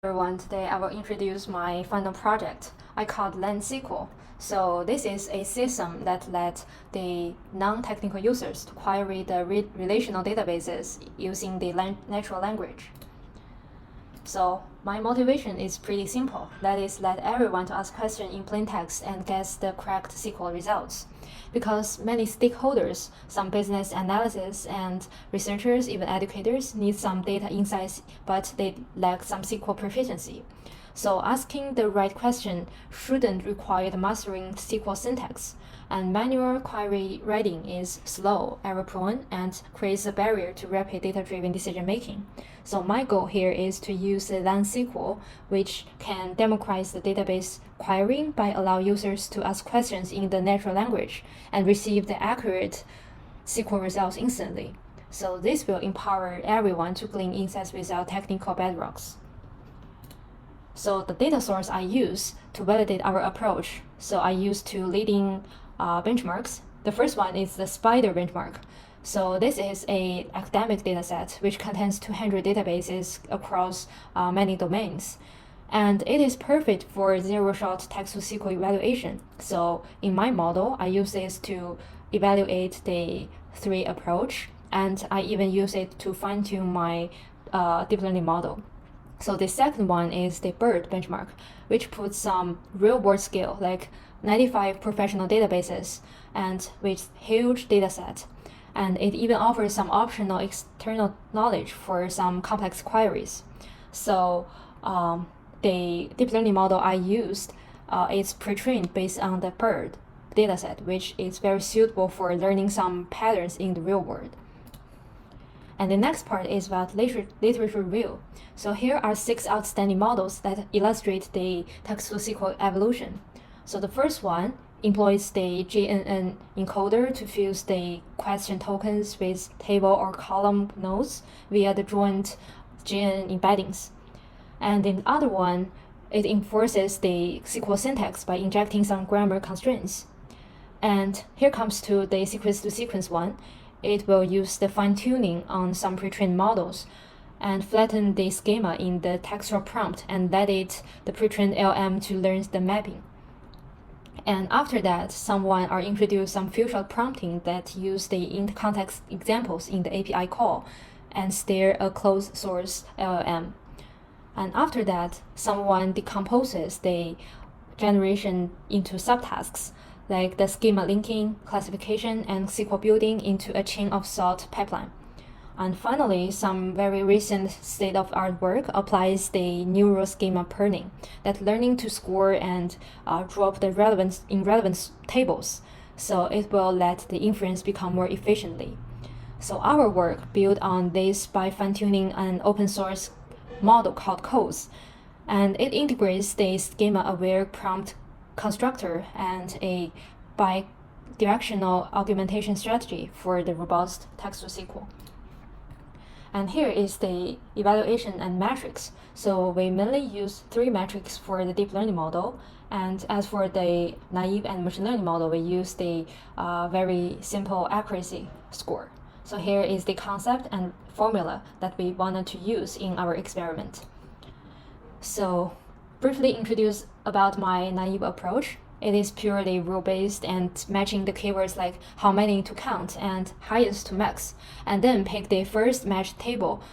Everyone, today I will introduce my final project I called LangSQL. So this is a system that lets the non-technical users to query the relational databases using the natural language. So my motivation is pretty simple. That is, let everyone to ask questions in plain text and get the correct SQL results. Because many stakeholders, some business analysis and researchers, even educators, need some data insights, but they lack some SQL proficiency. So asking the right question shouldn't require the mastering SQL syntax, and manual query writing is slow, error-prone, and creates a barrier to rapid data-driven decision-making. So my goal here is to use the LangSQL, which can democratize the database querying by allowing users to ask questions in the natural language and receive the accurate SQL results instantly. So this will empower everyone to glean insights without technical bedrocks. So the data source I use to validate our approach, so I use two leading benchmarks. The first one is the Spider benchmark. So this is an academic dataset which contains 200 databases across many domains. And it is perfect for zero-shot text-to-SQL evaluation. So in my model, I use this to evaluate the three approach, and I even use it to fine-tune my deep learning model. So the second one is the BIRD benchmark, which puts some real-world scale, like 95 professional databases, and with huge data set. And it even offers some optional external knowledge for some complex queries. So the deep learning model I used is pre-trained based on the BIRD dataset, which is very suitable for learning some patterns in the real world. And the next part is about literature review. So here are 6 outstanding models that illustrate the text-to-SQL evolution. So the first one employs the GNN encoder to fuse the question tokens with table or column nodes via the joint GNN embeddings. And in the other one, it enforces the SQL syntax by injecting some grammar constraints. And here comes to the sequence-to-sequence one. It will use the fine-tuning on some pre-trained models and flatten the schema in the textual prompt and let it, the pre-trained LM, to learn the mapping. And after that, someone are introduced some few-shot prompting that use the in-context examples in the API call and steer a closed source LLM. And after that, someone decomposes the generation into subtasks, like the schema linking, classification, and SQL building into a chain of thought pipeline. And finally, some very recent state-of-art work applies the neural schema pruning, that learning to score and drop the relevance in relevance tables, so it will let the inference become more efficiently. So our work built on this by fine-tuning an open-source model called CODES, and it integrates the schema-aware prompt constructor and a bi-directional augmentation strategy for the robust text-to-SQL. And here is the evaluation and metrics. So we mainly use 3 metrics for the deep learning model. And as for the naive and machine learning model, we use the very simple accuracy score. So here is the concept and formula that we wanted to use in our experiment. So briefly introduce about my naive approach. It is purely rule-based and matching the keywords like how many to count and highest to max, and then pick the first matched table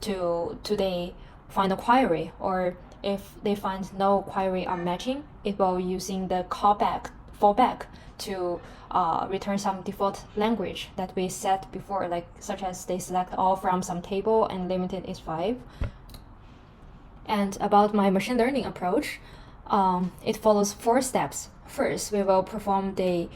to the final query, or if they find no query are matching, it will using the fallback to return some default language that we set before, like such as they select all from some table and limited is 5. And about my machine learning approach, it follows 4 steps. First, we will perform the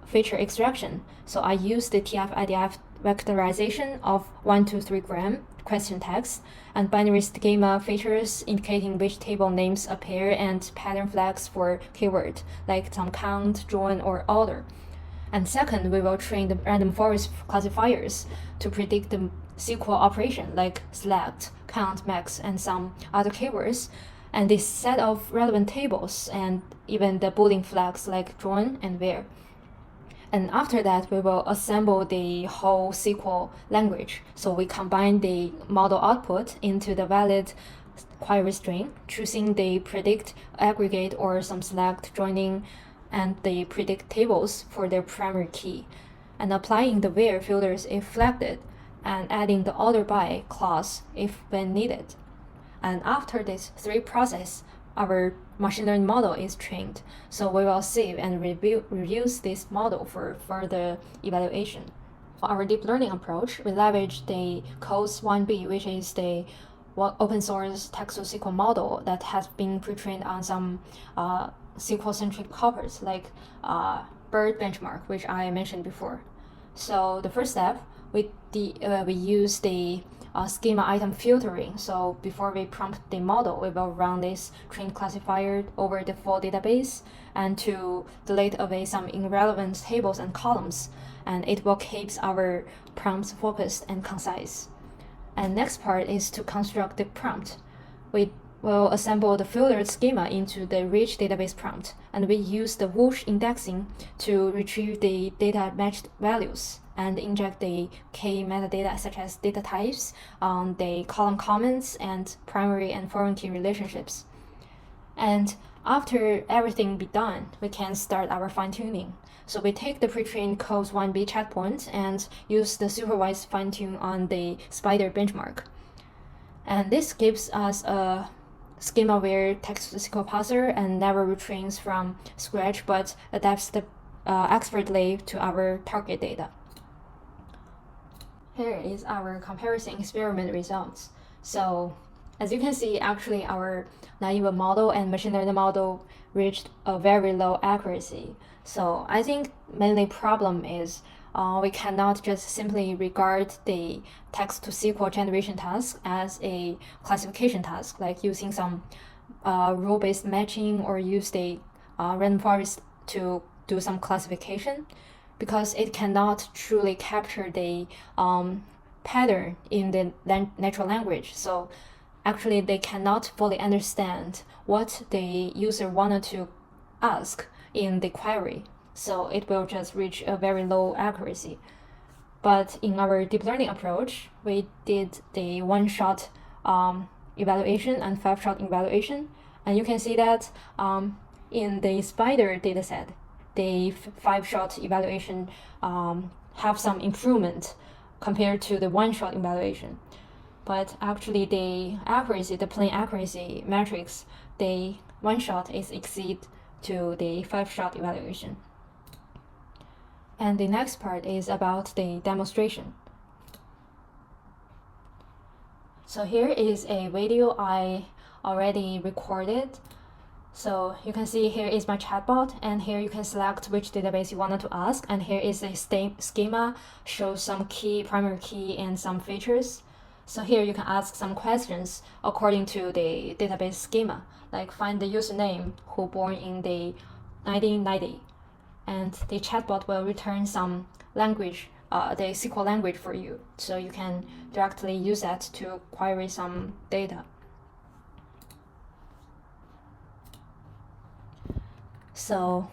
feature extraction. So I use the TF-IDF vectorization of 1 to 3 gram question text and binary schema features indicating which table names appear and pattern flags for keyword, like some count, join, or order. And second, we will train the random forest classifiers to predict the SQL operation like select, count, max, and some other keywords, and this set of relevant tables and even the Boolean flags like join and where. And after that, we will assemble the whole SQL language. So we combine the model output into the valid query string, choosing the predict, aggregate, or some select, joining, and the predict tables for their primary key, and applying the where filters if flagged, and adding the order by clause if when needed. And after this three process, our machine learning model is trained. So we will save and reuse this model for further evaluation. For our deep learning approach, we leverage the COS1B, which is the open source text-to-SQL model that has been pre-trained on some SQL-centric corpus like BERT benchmark, which I mentioned before. So the first step, we use the schema item filtering. So before we prompt the model, we will run this trained classifier over the full database and to delete away some irrelevant tables and columns, and it will keep our prompts focused and concise. And next part is to construct the prompt. We will assemble the filtered schema into the rich database prompt, and we use the whoosh indexing to retrieve the data matched values and inject the key metadata such as data types, the column comments, and primary and foreign key relationships. And after everything be done, we can start our fine-tuning. So we take the pre-trained COS1B checkpoint and use the supervised fine-tune on the spider benchmark. And this gives us a schema-aware text-to-SQL parser and never retrains from scratch, but adapts the expertly to our target data. Here is our comparison experiment results. So as you can see, actually our naive model and machine learning model reached a very low accuracy. So I think mainly problem is we cannot just simply regard the text-to-SQL generation task as a classification task, like using some rule-based matching or use the random forest to do some classification, because it cannot truly capture the pattern in the natural language. So actually they cannot fully understand what the user wanted to ask in the query. So it will just reach a very low accuracy. But in our deep learning approach, we did the one-shot evaluation and five-shot evaluation. And you can see that in the spider dataset, the five-shot evaluation have some improvement compared to the one-shot evaluation. But actually the accuracy, the plain accuracy metrics, the one-shot is exceed to the five-shot evaluation. And the next part is about the demonstration. So here is a video I already recorded. So you can see here is my chatbot, and here you can select which database you wanted to ask, and here is a schema, shows some key, primary key, and some features. So here you can ask some questions according to the database schema, like find the username who born in the 1990, and the chatbot will return some language, the SQL language for you, so you can directly use that to query some data. So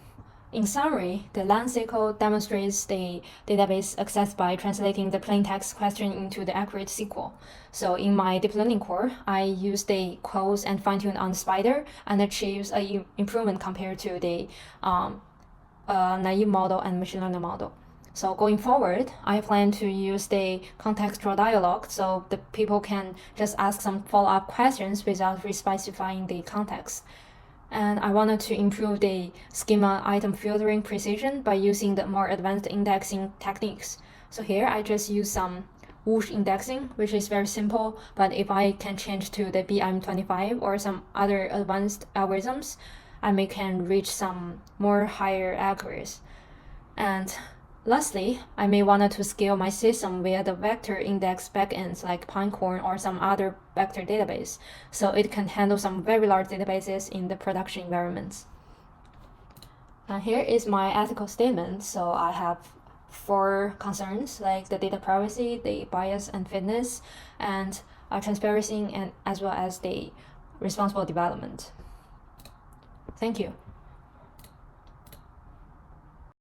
in summary, the LangSQL demonstrates the database access by translating the plain text question into the accurate SQL. So in my deep learning core, I use the quotes and fine-tune on the spider and achieves an improvement compared to the naive model and machine learning model. So going forward, I plan to use the contextual dialog so the people can just ask some follow-up questions without re-specifying the context. And I wanted to improve the schema item filtering precision by using the more advanced indexing techniques. So here I just use some whoosh indexing, which is very simple, but if I can change to the BM25 or some other advanced algorithms, I can reach some more higher accuracy. And lastly, I may want to scale my system via the vector index backends like Pinecone or some other vector database, so it can handle some very large databases in the production environments. And here is my ethical statement. So I have 4 concerns, like the data privacy, the bias and fitness, and transparency, and as well as the responsible development. Thank you.